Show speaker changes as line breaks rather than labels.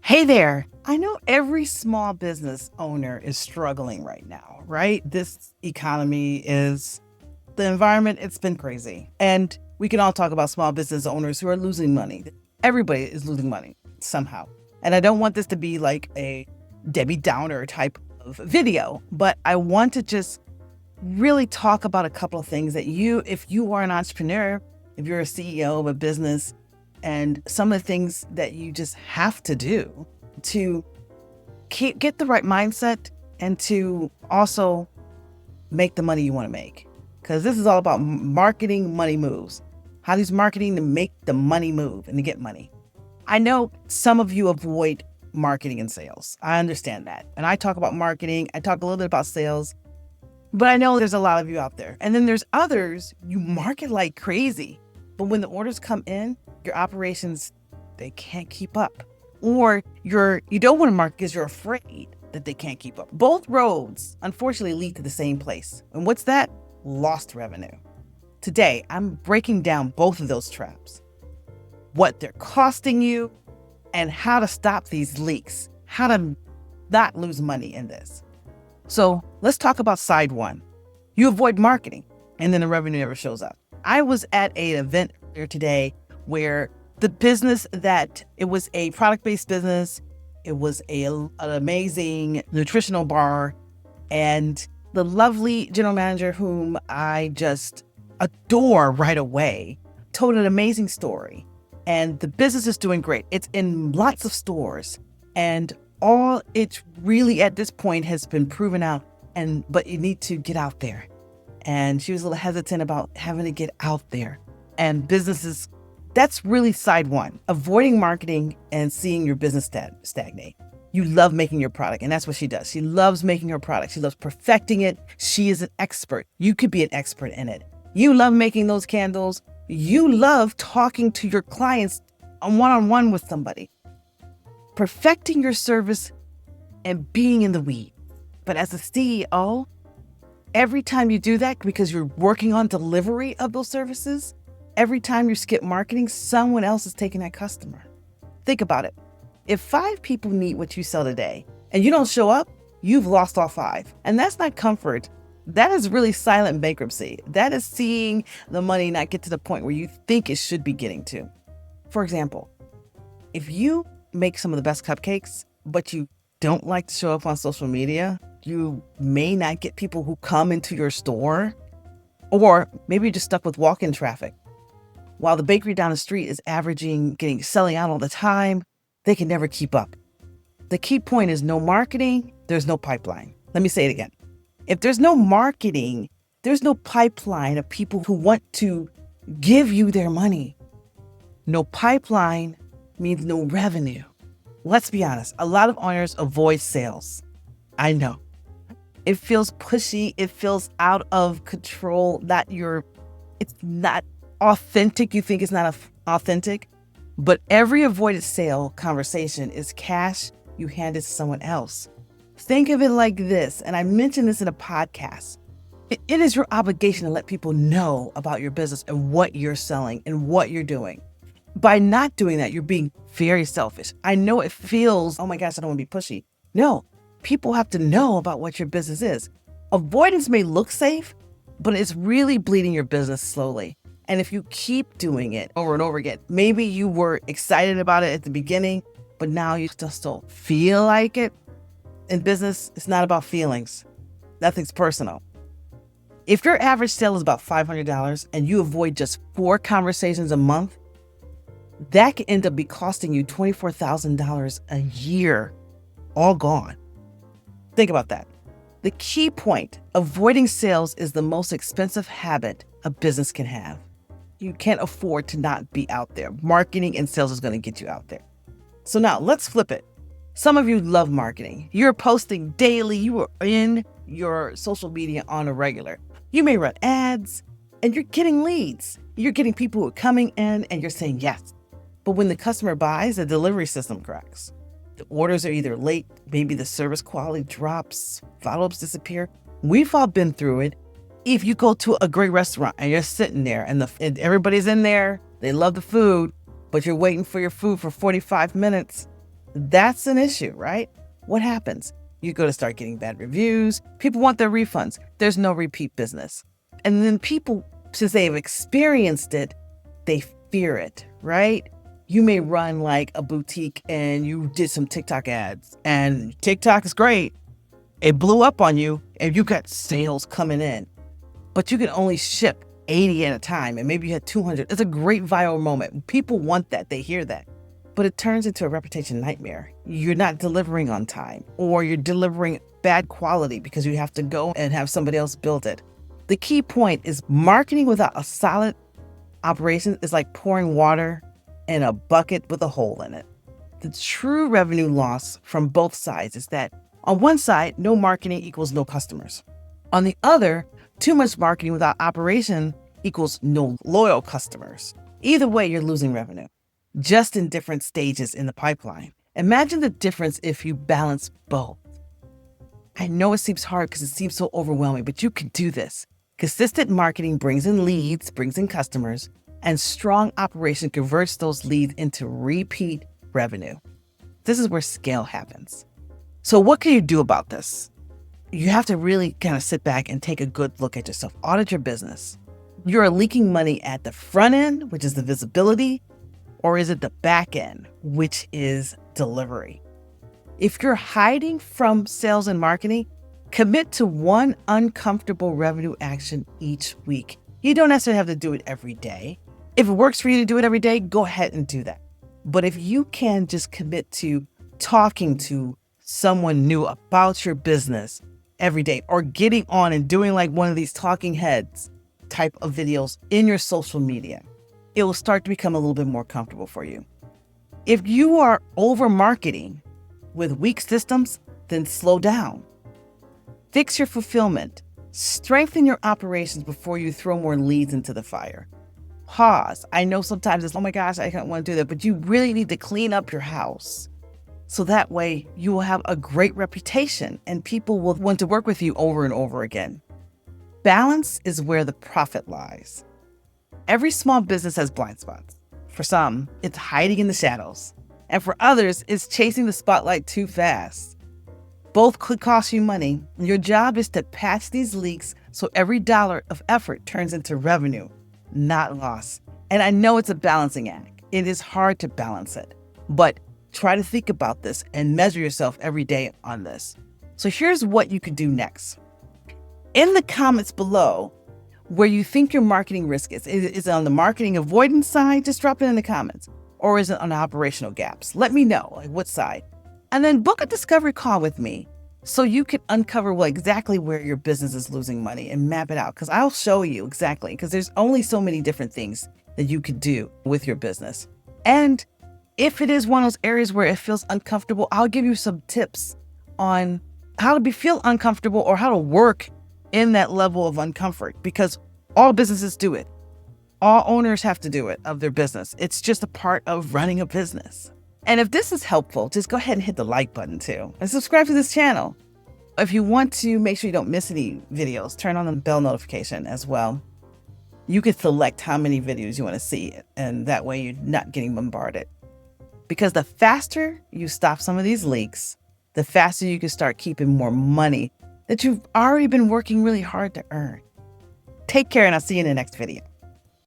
Hey there. I know every small business owner is struggling right now, right? This economy is the environment, it's been crazy. And we can all talk about small business owners who are losing money. Everybody is losing money somehow. And I don't want this to be like a Debbie Downer type of video, but I want to just really talk about a couple of things that if you are an entrepreneur, if you're a CEO of a business, and some of the things that you just have to do to get the right mindset and to also make the money you want to make. Because this is all about marketing money moves. How does marketing to make the money move and to get money? I know some of you avoid marketing and sales. I understand that. And I talk about marketing, I talk a little bit about sales, but I know there's a lot of you out there. And then there's others, you market like crazy. But when the orders come in, your operations, they can't keep up. Or you don't want to market because you're afraid that they can't keep up. Both roads, unfortunately, lead to the same place. And what's that? Lost revenue. Today, I'm breaking down both of those traps. What they're costing you and how to stop these leaks. How to not lose money in this. So let's talk about side one. You avoid marketing and then the revenue never shows up. I was at an event earlier today where the business it was a product-based business. It was an amazing nutritional bar, and the lovely general manager, whom I just adore right away, told an amazing story. And the business is doing great. It's in lots of stores, and all it's really at this point has been proven out. But you need to get out there. And she was a little hesitant about having to get out there. And businesses, that's really side one, avoiding marketing and seeing your business stagnate. You love making your product, and that's what she does. She loves making her product. She loves perfecting it. She is an expert. You could be an expert in it. You love making those candles. You love talking to your clients on one-on-one with somebody. Perfecting your service and being in the weeds. But as a CEO, every time you do that, because you're working on delivery of those services, every time you skip marketing, someone else is taking that customer. Think about it. If 5 people need what you sell today and you don't show up, you've lost all 5. And that's not comfort. That is really silent bankruptcy. That is seeing the money not get to the point where you think it should be getting to. For example, if you make some of the best cupcakes, but you don't like to show up on social media, you may not get people who come into your store, or maybe you're just stuck with walk-in traffic. While the bakery down the street is selling out all the time, they can never keep up. The key point is no marketing, there's no pipeline. Let me say it again. If there's no marketing, there's no pipeline of people who want to give you their money. No pipeline means no revenue. Let's be honest, a lot of owners avoid sales. I know. It feels pushy. It feels out of control. It's not authentic. You think it's not authentic, but every avoided sale conversation is cash you handed to someone else. Think of it like this, and I mentioned this in a podcast. It is your obligation to let people know about your business and what you're selling and what you're doing. By not doing that, you're being very selfish. I know it feels, oh my gosh, I don't want to be pushy. No. People have to know about what your business is. Avoidance may look safe, but it's really bleeding your business slowly. And if you keep doing it over and over again, maybe you were excited about it at the beginning, but now you just don't feel like it. In business, it's not about feelings. Nothing's personal. If your average sale is about $500 and you avoid just 4 conversations a month, that can end up costing you $24,000 a year, all gone. Think about that. The key point, avoiding sales is the most expensive habit a business can have. You can't afford to not be out there. Marketing and sales is going to get you out there. So now let's flip it. Some of you love marketing. You're posting daily. You are in your social media on a regular. You may run ads and you're getting leads. You're getting people who are coming in and you're saying yes. But when the customer buys, the delivery system cracks. The orders are either late, maybe the service quality drops, follow-ups disappear. We've all been through it. If you go to a great restaurant and you're sitting there and everybody's in there, they love the food, but you're waiting for your food for 45 minutes, That's an issue, right? What happens? You go to start getting bad reviews. People want their refunds. There's no repeat business. And then people, since they've experienced it, they fear it, right? You may run like a boutique and you did some TikTok ads, and TikTok is great. It blew up on you and you got sales coming in, but you can only ship 80 at a time, and maybe you had 200. It's a great viral moment. People want that. They hear that. But it turns into a reputation nightmare. You're not delivering on time, or you're delivering bad quality because you have to go and have somebody else build it. The key point is marketing without a solid operation is like pouring water in a bucket with a hole in it. The true revenue loss from both sides is that on one side, no marketing equals no customers. On the other, too much marketing without operation equals no loyal customers. Either way, you're losing revenue, just in different stages in the pipeline. Imagine the difference if you balance both. I know it seems hard because it seems so overwhelming, but you can do this. Consistent marketing brings in leads, brings in customers, and strong operation converts those leads into repeat revenue. This is where scale happens. So what can you do about this? You have to really kind of sit back and take a good look at yourself. Audit your business. You're leaking money at the front end, which is the visibility, or is it the back end, which is delivery? If you're hiding from sales and marketing, commit to one uncomfortable revenue action each week. You don't necessarily have to do it every day. If it works for you to do it every day, go ahead and do that. But if you can just commit to talking to someone new about your business every day, or getting on and doing like one of these talking heads type of videos in your social media, it will start to become a little bit more comfortable for you. If you are over marketing with weak systems, then slow down. Fix your fulfillment. Strengthen your operations before you throw more leads into the fire. Pause. I know sometimes it's, oh my gosh, I don't want to do that, but you really need to clean up your house. So that way you will have a great reputation and people will want to work with you over and over again. Balance is where the profit lies. Every small business has blind spots. For some, it's hiding in the shadows. And for others, it's chasing the spotlight too fast. Both could cost you money. Your job is to patch these leaks so every dollar of effort turns into revenue, not loss. And I know it's a balancing act. It is hard to balance it, but try to think about this and measure yourself every day on this. So here's what you could do next. In the comments below, where you think your marketing risk is it on the marketing avoidance side? Just drop it in the comments. Or is it on the operational gaps? Let me know, like what side. And then book a discovery call with me so you can uncover exactly where your business is losing money and map it out. Because I'll show you exactly, because there's only so many different things that you could do with your business. And if it is one of those areas where it feels uncomfortable, I'll give you some tips on how to feel uncomfortable or how to work in that level of uncomfort, because all businesses do it. All owners have to do it of their business. It's just a part of running a business. And if this is helpful, just go ahead and hit the like button too and subscribe to this channel. If you want to make sure you don't miss any videos, turn on the bell notification as well. You can select how many videos you want to see, and that way you're not getting bombarded. Because the faster you stop some of these leaks, the faster you can start keeping more money that you've already been working really hard to earn. Take care, and I'll see you in the next video.